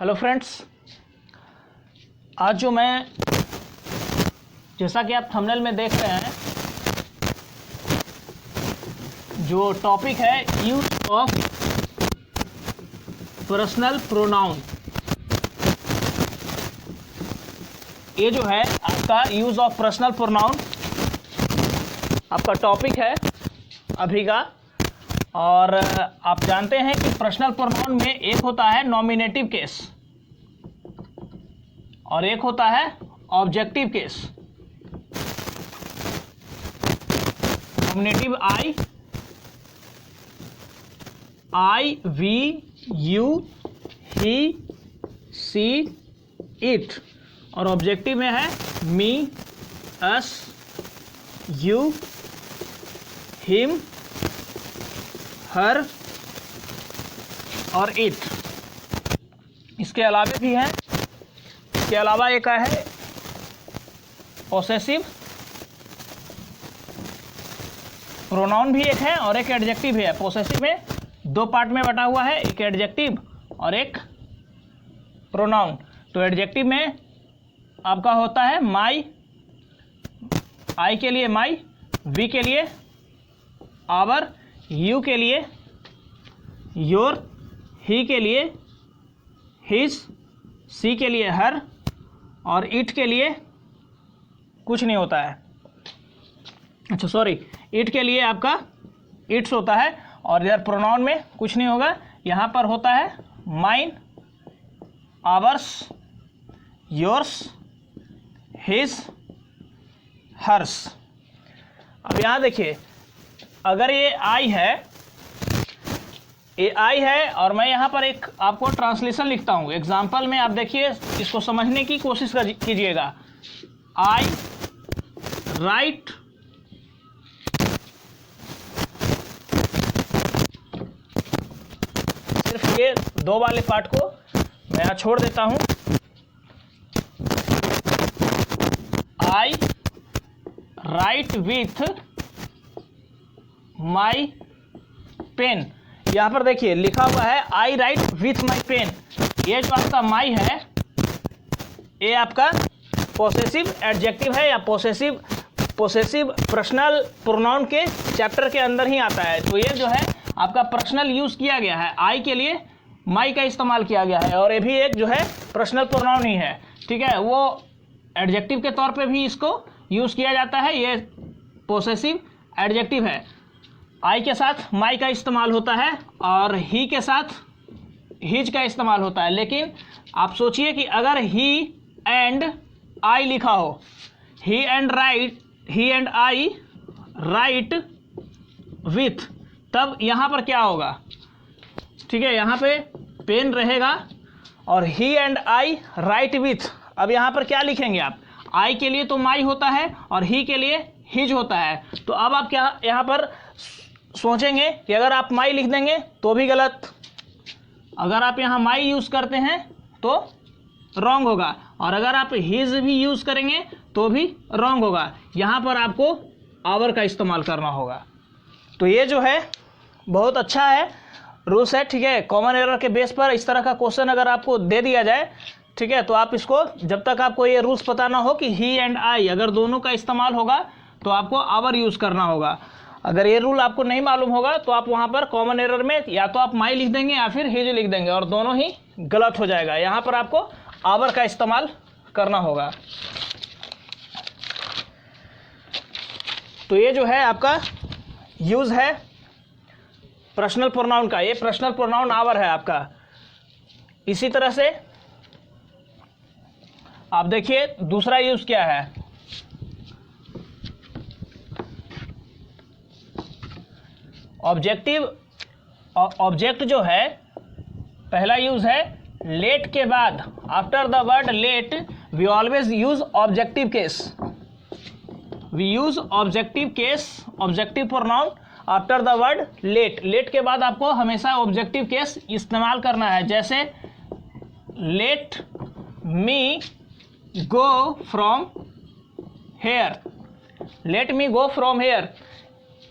Hello friends, आज जो मैं जैसा कि आप थंबनेल में देख रहे हैं, जो टॉपिक है यूज ऑफ पर्सनल प्रोनाउन। ये जो है आपका यूज ऑफ पर्सनल प्रोनाउन आपका टॉपिक है अभी का। और आप जानते हैं कि पर्सनल प्रोनाउन में एक होता है नॉमिनेटिव केस और एक होता है objective case. Nominative I, we, you, he, she, it, और ऑब्जेक्टिव में है मी, अस, यू, हिम, हर और इट। इसके अलावा भी हैं, इसके अलावा एक है पॉसेसिव प्रोनाउन भी एक है और एक एडजेक्टिव है। पॉसेसिव में दो पार्ट में बटा हुआ है, एक एडजेक्टिव और एक प्रोनाउन। तो एडजेक्टिव में आपका होता है माई, आई के लिए माई, वी के लिए आवर, यू के लिए योर, ही के लिए हिज, सी के लिए हर और इट के लिए कुछ नहीं होता है। अच्छा सॉरी, इट के लिए आपका इट्स होता है और इधर प्रोनाउन में कुछ नहीं होगा। यहाँ पर होता है mine, ours, yours, his, hers. अब यहाँ देखिए, अगर ये आई है और मैं यहाँ पर एक आपको ट्रांसलेशन लिखता हूँ एग्जाम्पल में, आप देखिए इसको समझने की कोशिश कीजिएगा। आई राइट सिर्फ ये दो वाले पार्ट को मैं यहाँ छोड़ देता हूँ। आई राइट विथ माई पेन। यहाँ पर देखिए लिखा हुआ है आई राइट विथ माई पेन। ये जो आपका माई है ये आपका पॉसेसिव एडजेक्टिव है या पॉसेसिव पर्सनल प्रोनाउन के चैप्टर के अंदर ही आता है। तो ये जो है आपका पर्सनल यूज़ किया गया है, आई के लिए माई का इस्तेमाल किया गया है और ये भी एक जो है पर्सनल प्रोनाउन ही है। ठीक है, वो एडजेक्टिव के तौर पे भी इसको यूज़ किया जाता है। ये पॉसेसिव एडजेक्टिव है। आई के साथ माई का इस्तेमाल होता है और ही के साथ हिज का इस्तेमाल होता है। लेकिन आप सोचिए कि अगर ही एंड आई लिखा हो, ही एंड आई राइट विथ, तब यहाँ पर क्या होगा? ठीक है, यहाँ पे पेन रहेगा और ही एंड आई राइट विथ। अब यहाँ पर क्या लिखेंगे आप? आई के लिए तो माई होता है और ही के लिए हिज होता है। तो अब आप क्या यहाँ पर सोचेंगे कि अगर आप माई लिख देंगे तो भी गलत, अगर आप यहाँ माई यूज़ करते हैं तो रॉन्ग होगा और अगर आप हिज भी यूज़ करेंगे तो भी रॉन्ग होगा। यहाँ पर आपको आवर का इस्तेमाल करना होगा। तो ये जो है बहुत अच्छा है, रूल्स है। ठीक है, कॉमन एरर के बेस पर इस तरह का क्वेश्चन अगर आपको दे दिया जाए, ठीक है, तो आप इसको, जब तक आपको ये रूल्स पता ना हो कि ही एंड आई अगर दोनों का इस्तेमाल होगा तो आपको आवर यूज़ करना होगा। अगर ये रूल आपको नहीं मालूम होगा तो आप वहाँ पर कॉमन एरर में या तो आप माई लिख देंगे या फिर हिज लिख देंगे और दोनों ही गलत हो जाएगा। यहाँ पर आपको आवर का इस्तेमाल करना होगा। तो ये जो है आपका यूज़ है पर्सनल प्रोनाउन का। ये पर्सनल प्रोनाउन आवर है आपका। इसी तरह से आप देखिए दूसरा यूज़ क्या है। ऑब्जेक्ट जो है, पहला यूज़ है लेट के बाद, after the word let we always use objective case. We use objective case, objective pronoun after the word let. Let के बाद आपको हमेशा ऑब्जेक्टिव केस इस्तेमाल करना है। जैसे let me go from here, let me go from here,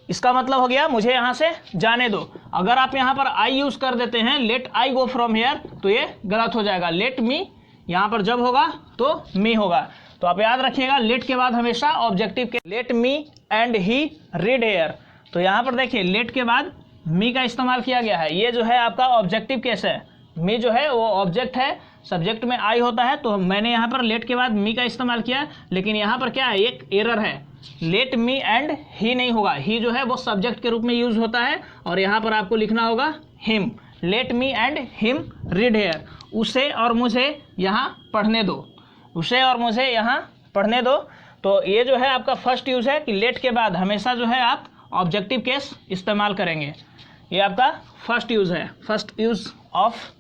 इसका मतलब हो गया मुझे यहाँ से जाने दो। अगर आप यहाँ पर आई यूज कर देते हैं, let I go from here, तो ये गलत हो जाएगा। लेट मी यहाँ पर जब होगा तो मी होगा। तो आप याद रखिएगा, लेट के बाद हमेशा ऑब्जेक्टिव के, let me and he read here. तो यहाँ पर देखिए लेट के बाद मी का इस्तेमाल किया गया है। ये जो है आपका ऑब्जेक्टिव केस है। मी जो है वो ऑब्जेक्ट है, सब्जेक्ट में आई होता है, तो मैंने यहाँ पर लेट के बाद मी का इस्तेमाल किया। लेकिन यहाँ पर क्या है, एक एरर है, लेट मी एंड ही नहीं होगा। ही जो है वो सब्जेक्ट के रूप में यूज होता है और यहाँ पर आपको लिखना होगा him. Let me and him read here. उसे और मुझे यहाँ पढ़ने दो, उसे और मुझे यहाँ पढ़ने दो। तो ये जो है आपका फर्स्ट यूज़ है कि लेट के बाद हमेशा जो है आप ऑब्जेक्टिव केस इस्तेमाल करेंगे। ये आपका फर्स्ट यूज़ है, first use of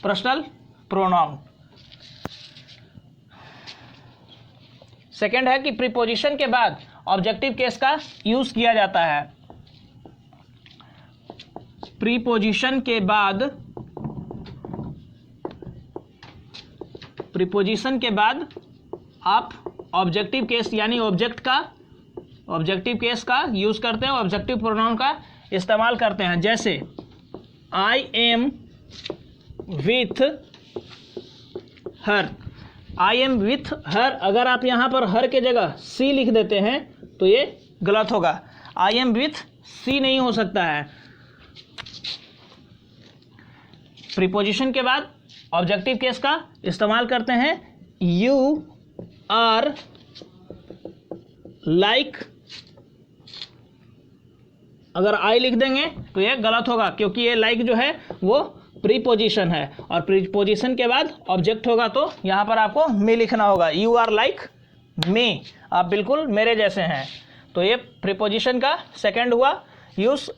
personal pronoun. Second है कि प्रीपोजिशन के बाद ऑब्जेक्टिव केस का यूज़ किया जाता है। प्रीपोजिशन के बाद, प्रीपोजिशन के बाद आप ऑब्जेक्टिव केस यानी ऑब्जेक्टिव केस का यूज़ करते हैं, ऑब्जेक्टिव प्रोनाउन का इस्तेमाल करते हैं। जैसे I am with her, I am with her, अगर आप यहाँ पर हर के जगह सी लिख देते हैं तो ये गलत होगा। आई एम विथ सी नहीं हो सकता है। प्रीपोजिशन के बाद ऑब्जेक्टिव केस का इस्तेमाल करते हैं। यू आर लाइक, अगर आई लिख देंगे तो ये गलत होगा, क्योंकि ये लाइक जो है वो प्रीपोजिशन है और प्रीपोजिशन के बाद ऑब्जेक्ट होगा तो यहाँ पर आपको मी लिखना होगा। यू आर लाइक मी, आप बिल्कुल मेरे जैसे हैं। तो ये प्रीपोजिशन का सेकंड हुआ यूज़,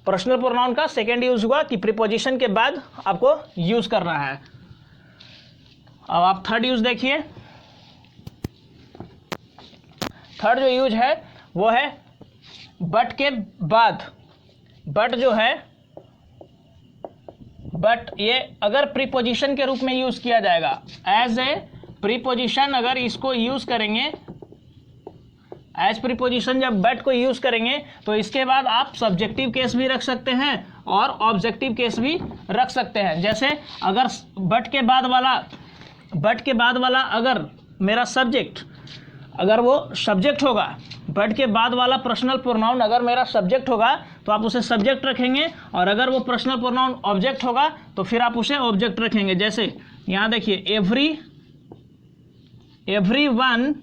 पर्सनल प्रोनाउन का सेकंड यूज़ हुआ कि प्रीपोजिशन के बाद आपको यूज़ करना है। अब आप थर्ड यूज़ देखिए। थर्ड जो यूज है वो है बट के बाद। बट जो है, बट ये अगर प्रीपोजिशन के रूप में यूज़ किया जाएगा, एज ए प्रीपोजिशन अगर इसको यूज़ करेंगे, एज प्रीपोजिशन जब बट को यूज़ करेंगे तो इसके बाद आप सब्जेक्टिव केस भी रख सकते हैं और ऑब्जेक्टिव केस भी रख सकते हैं। जैसे अगर बट के बाद वाला अगर मेरा सब्जेक्ट, अगर वो सब्जेक्ट होगा, बट के बाद वाला पर्सनल प्रोनाउन अगर मेरा सब्जेक्ट होगा तो आप उसे सब्जेक्ट रखेंगे, और अगर वो पर्सनल प्रोनाउन ऑब्जेक्ट होगा तो फिर आप उसे ऑब्जेक्ट रखेंगे। जैसे यहाँ देखिए, everyone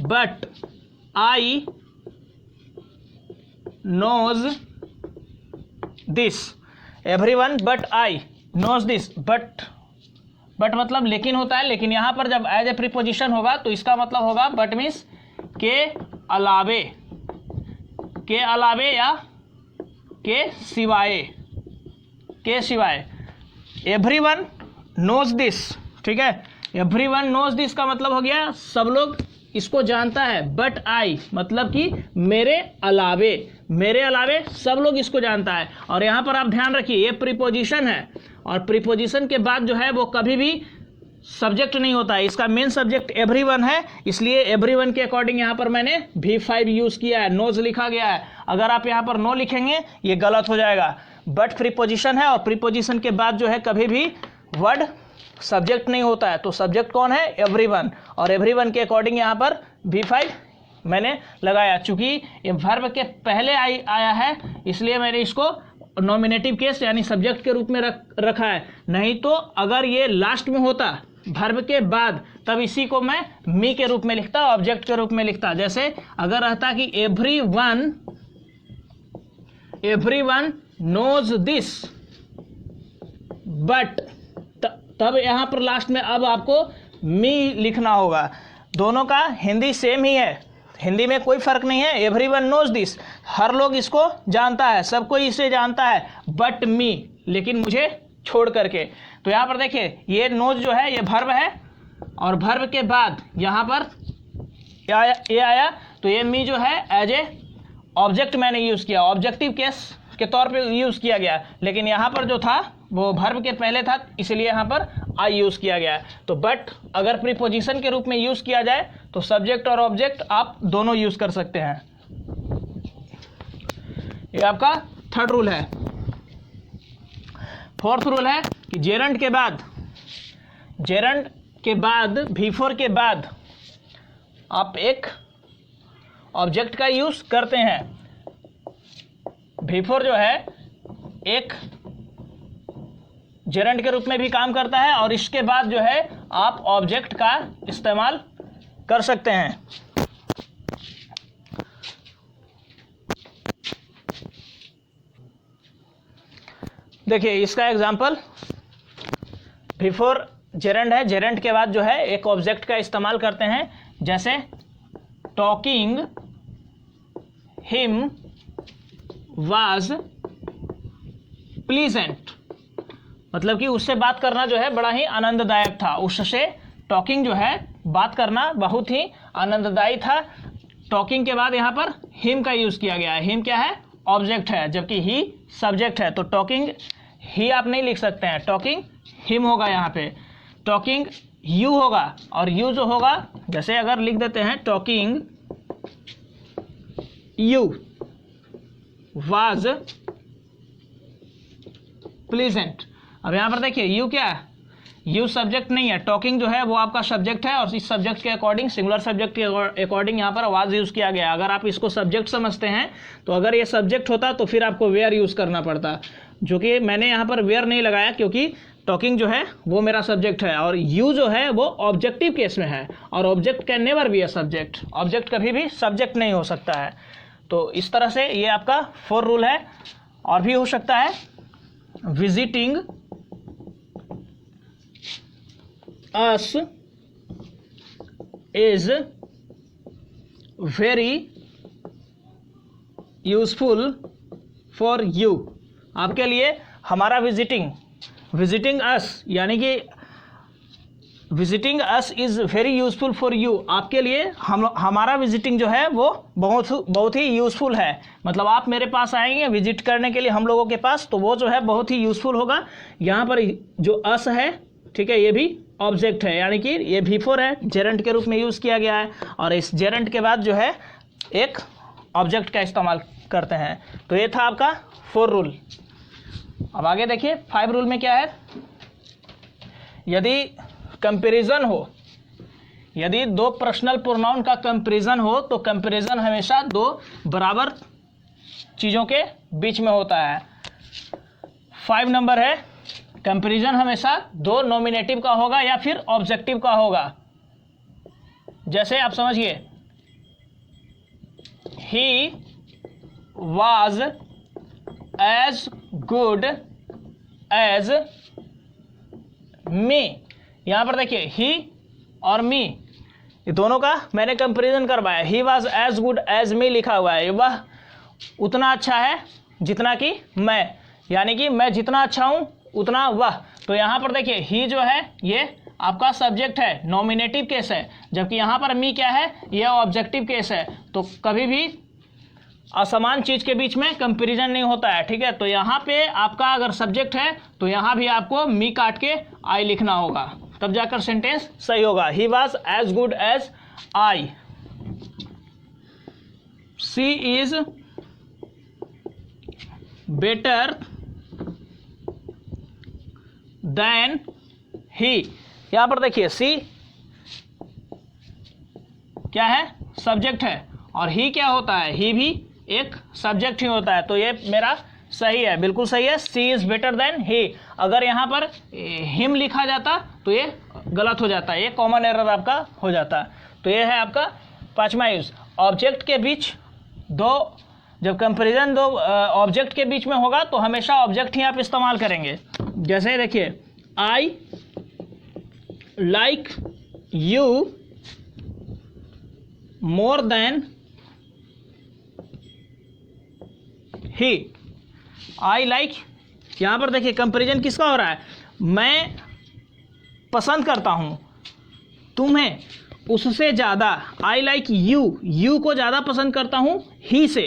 but I knows this, everyone but I knows this. But मतलब लेकिन होता है, लेकिन यहाँ पर जब एज ए प्रीपोजिशन होगा तो इसका मतलब होगा बट मीन्स के अलावे या के सिवाय। एवरीवन नोज दिस, ठीक है। एवरीवन नोज दिस का मतलब हो गया सब लोग इसको जानता है। बट आई मतलब कि मेरे अलावे सब लोग इसको जानता है। और यहाँ पर आप ध्यान रखिए, ये प्रीपोजिशन है और प्रीपोजिशन के बाद जो है वो कभी भी सब्जेक्ट नहीं होता है। इसका मेन सब्जेक्ट एवरीवन है, इसलिए एवरीवन के अकॉर्डिंग यहाँ पर मैंने V5 यूज़ किया है, नोज लिखा गया है। अगर आप यहाँ पर नो लिखेंगे ये गलत हो जाएगा। बट प्रीपोजिशन है और प्रीपोजिशन के बाद जो है कभी भी वर्ड सब्जेक्ट नहीं होता है, तो सब्जेक्ट कौन है, एवरीवन। और एवरीवन के अकॉर्डिंग यहाँ पर V5 मैंने लगाया। चूँकि ये वर्ब के पहले आया है इसलिए मैंने इसको नॉमिनेटिव केस यानी सब्जेक्ट के रूप में रखा है। नहीं तो अगर ये लास्ट में होता वर्ब के बाद तब इसी को मैं मी के रूप में लिखता, ऑब्जेक्ट के रूप में लिखता। जैसे अगर रहता कि एवरीवन नोज दिस बट, तब यहाँ पर लास्ट में अब आपको मी लिखना होगा। दोनों का हिंदी सेम ही है, हिंदी में कोई फर्क नहीं है। एवरीवन नोज दिस, हर लोग इसको जानता है, सब कोई इसे जानता है, बट मी, लेकिन मुझे छोड़ करके। तो यहाँ पर देखिए ये नोज जो है ये वर्ब है और वर्ब के बाद यहाँ पर ये आया तो ये मी जो है एज ए ऑब्जेक्ट मैंने यूज़ किया, ऑब्जेक्टिव केस के तौर पे यूज़ किया गया। लेकिन यहाँ पर जो था वो वर्ब के पहले था इसलिए यहाँ पर आई यूज़ किया गया। तो बट अगर प्रीपोजिशन के रूप में यूज़ किया जाए तो सब्जेक्ट और ऑब्जेक्ट आप दोनों यूज़ कर सकते हैं। ये आपका थर्ड रूल है। फोर्थ रूल है कि जेरंड के बाद बिफोर के बाद आप एक ऑब्जेक्ट का यूज करते हैं। बिफोर जो है एक जेरंड के रूप में भी काम करता है और इसके बाद जो है आप ऑब्जेक्ट का इस्तेमाल कर सकते हैं। देखिए इसका एग्जांपल, बिफोर जेरंड है, जेरंड के बाद जो है एक ऑब्जेक्ट का इस्तेमाल करते हैं, जैसे टॉकिंग हिम वाज प्लीजेंट, मतलब कि उससे बात करना जो है बड़ा ही आनंददायक था। उससे टॉकिंग जो है बात करना बहुत ही आनंददायी था। टॉकिंग के बाद यहाँ पर हिम का यूज़ किया गया है। हिम क्या है? ऑब्जेक्ट है, जबकि ही सब्जेक्ट है। तो टॉकिंग ही आप नहीं लिख सकते हैं, टॉकिंग हिम होगा। यहाँ पे टॉकिंग यू होगा, और यू जो होगा, जैसे अगर लिख देते हैं टॉकिंग यू वाज प्लीजेंट। अब यहाँ पर देखिए यू क्या है? यू सब्जेक्ट नहीं है, टॉकिंग जो है वो आपका सब्जेक्ट है, और इस सब्जेक्ट के अकॉर्डिंग, सिंगुलर सब्जेक्ट के अकॉर्डिंग यहाँ पर वाज यूज़ किया गया। अगर आप इसको सब्जेक्ट समझते हैं तो अगर ये सब्जेक्ट होता तो फिर आपको वेयर यूज़ करना पड़ता, जो कि मैंने यहाँ पर वेयर नहीं लगाया क्योंकि टॉकिंग जो है वो मेरा सब्जेक्ट है, और यू जो है वो ऑब्जेक्टिव केस में है, और object can never be a subject. Object कभी भी सब्जेक्ट नहीं हो सकता है। तो इस तरह से ये आपका 4 रूल है। और भी हो सकता है, visiting us is very useful for you। आपके लिए हमारा विजिटिंग us, यानी कि visiting us is very useful for you. आपके लिए हमारा विजिटिंग जो है वो बहुत ही यूज़फुल है। मतलब आप मेरे पास आएंगे विजिट करने के लिए हम लोगों के पास, तो वो जो है बहुत ही यूज़फुल होगा। यहाँ पर जो us है, ठीक है, ये भी ऑब्जेक्ट है, यानी कि ये बिफोर है, जेरंट के रूप में यूज़ किया गया है, और इस जेरंट के बाद जो है एक ऑब्जेक्ट का इस्तेमाल करते हैं। तो ये था आपका 4 रूल। अब आगे देखिए 5 रूल में क्या है। यदि कंपैरिजन हो, यदि 2 पर्सनल प्रोनाउन का कंपैरिजन हो, तो कंपैरिजन हमेशा 2 बराबर चीज़ों के बीच में होता है। 5 नंबर है, कंपैरिजन हमेशा 2 नॉमिनेटिव का होगा या फिर ऑब्जेक्टिव का होगा। जैसे आप समझिए, he was as good as me. यहाँ पर देखिए ही और मी, ये दोनों का मैंने कंपैरिजन करवाया। He was as good as me लिखा हुआ है, वह उतना अच्छा है जितना कि मैं, यानी कि मैं जितना अच्छा हूँ उतना वह। तो यहाँ पर देखिए ही जो है ये आपका सब्जेक्ट है, नॉमिनेटिव केस है, जबकि यहाँ पर मी क्या है? यह ऑब्जेक्टिव केस है। तो कभी भी असमान चीज़ के बीच में कंपैरिजन नहीं होता है, ठीक है। तो यहाँ पे आपका अगर सब्जेक्ट है तो यहाँ भी आपको मी काट के आई लिखना होगा, तब जाकर सेंटेंस सही होगा। He was as good as I, she is better than he. यहाँ पर देखिए सी क्या है? सब्जेक्ट है, और ही क्या होता है? ही भी एक सब्जेक्ट ही होता है। तो ये मेरा सही है, बिल्कुल सही है। सी इज़ बेटर देन ही। अगर यहाँ पर हिम लिखा जाता तो ये गलत हो जाता है, ये कॉमन एरर आपका हो जाता है। तो ये है आपका 5वां यूज़। ऑब्जेक्ट के बीच जब कंपैरिजन 2 ऑब्जेक्ट के बीच में होगा तो हमेशा ऑब्जेक्ट ही आप इस्तेमाल करेंगे। जैसे देखिए, I like you more than he. I like, यहाँ पर देखिए कंपैरिजन किसका हो रहा है? मैं पसंद करता हूँ तुम्हें उससे ज़्यादा। आई लाइक यू को ज़्यादा पसंद करता हूँ ही से।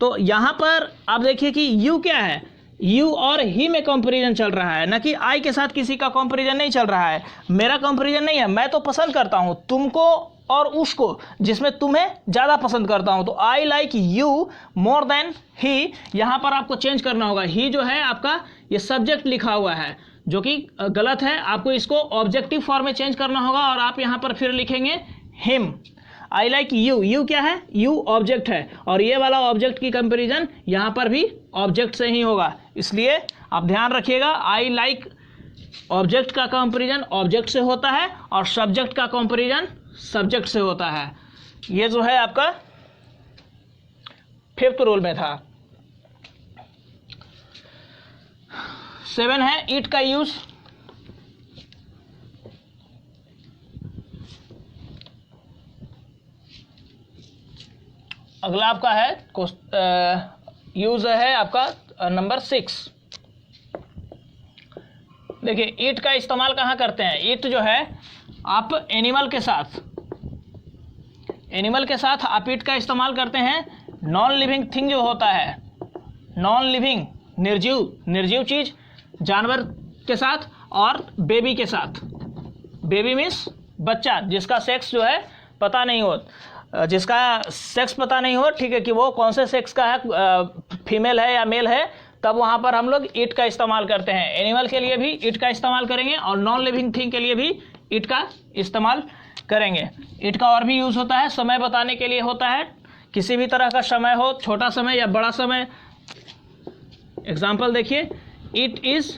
तो यहाँ पर आप देखिए कि यू क्या है? यू और ही में कंपैरिजन चल रहा है, न कि आई के साथ किसी का कंपैरिजन नहीं चल रहा है। मेरा कंपैरिजन नहीं है, मैं तो पसंद करता हूँ, तुमको और उसको जिसमें तुम्हें ज़्यादा पसंद करता हूँ। तो I like you more than he, यहाँ पर आपको चेंज करना होगा। ही जो है आपका ये सब्जेक्ट लिखा हुआ है जो कि गलत है, आपको इसको ऑब्जेक्टिव फॉर्म में चेंज करना होगा और आप यहाँ पर फिर लिखेंगे him. I like you, you क्या है, यू ऑब्जेक्ट है और ये वाला ऑब्जेक्ट की कंपेरिजन यहाँ पर भी ऑब्जेक्ट से ही होगा, इसलिए आप ध्यान रखिएगा। आई लाइक ऑब्जेक्ट का कंपेरिजन ऑब्जेक्ट से होता है और सब्जेक्ट का कंपेरिजन सब्जेक्ट से होता है। ये जो है आपका 5th रूल में था। 7 है ईट का यूज। अगला आपका है यूज है आपका नंबर 6। देखिए ईट का इस्तेमाल कहाँ करते हैं। ईट जो है आप एनिमल के साथ आप ईट का इस्तेमाल करते हैं नॉन लिविंग थिंग जो होता है, नॉन लिविंग निर्जीव चीज, जानवर के साथ और बेबी के साथ। बेबी मीन्स बच्चा जिसका सेक्स जो है पता नहीं हो, ठीक है, कि वो कौन से सेक्स का है, फीमेल है या मेल है, तब वहाँ पर हम लोग ईट का इस्तेमाल करते हैं। एनिमल के लिए भी ईट का इस्तेमाल करेंगे और नॉन लिविंग थिंग के लिए भी ईट का इस्तेमाल करेंगे। ईट का और भी यूज़ होता है, समय बताने के लिए होता है, किसी भी तरह का समय हो, छोटा समय या बड़ा समय। एग्जाम्पल देखिए, it is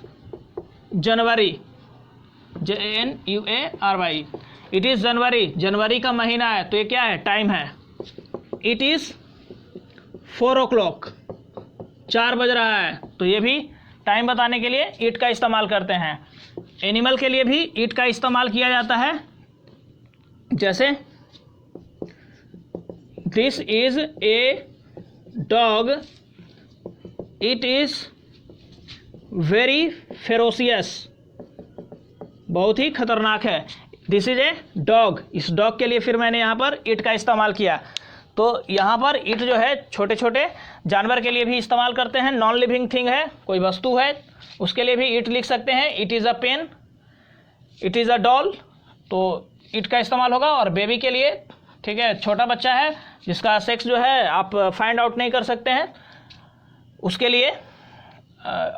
January, JANUARY, it is जनवरी का महीना है, तो ये क्या है, टाइम है। इट इज़ 4 o'clock, 4 बज रहा है, तो ये भी टाइम बताने के लिए इट का इस्तेमाल करते हैं। एनिमल के लिए भी इट का इस्तेमाल किया जाता है, जैसे this is a dog, it is very ferocious, बहुत ही खतरनाक है। दिस इज ए डॉग, इस डॉग के लिए फिर मैंने यहाँ पर इट का इस्तेमाल किया। तो यहाँ पर इट जो है छोटे छोटे जानवर के लिए भी इस्तेमाल करते हैं। नॉन लिविंग थिंग है, कोई वस्तु है, उसके लिए भी इट लिख सकते हैं। It is a pen, it is a doll, तो इट का इस्तेमाल होगा। और बेबी के लिए, ठीक है, छोटा बच्चा है जिसका सेक्स जो है आप फाइंड आउट नहीं कर सकते हैं, उसके लिए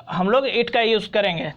हम लोग इट का यूज़ करेंगे।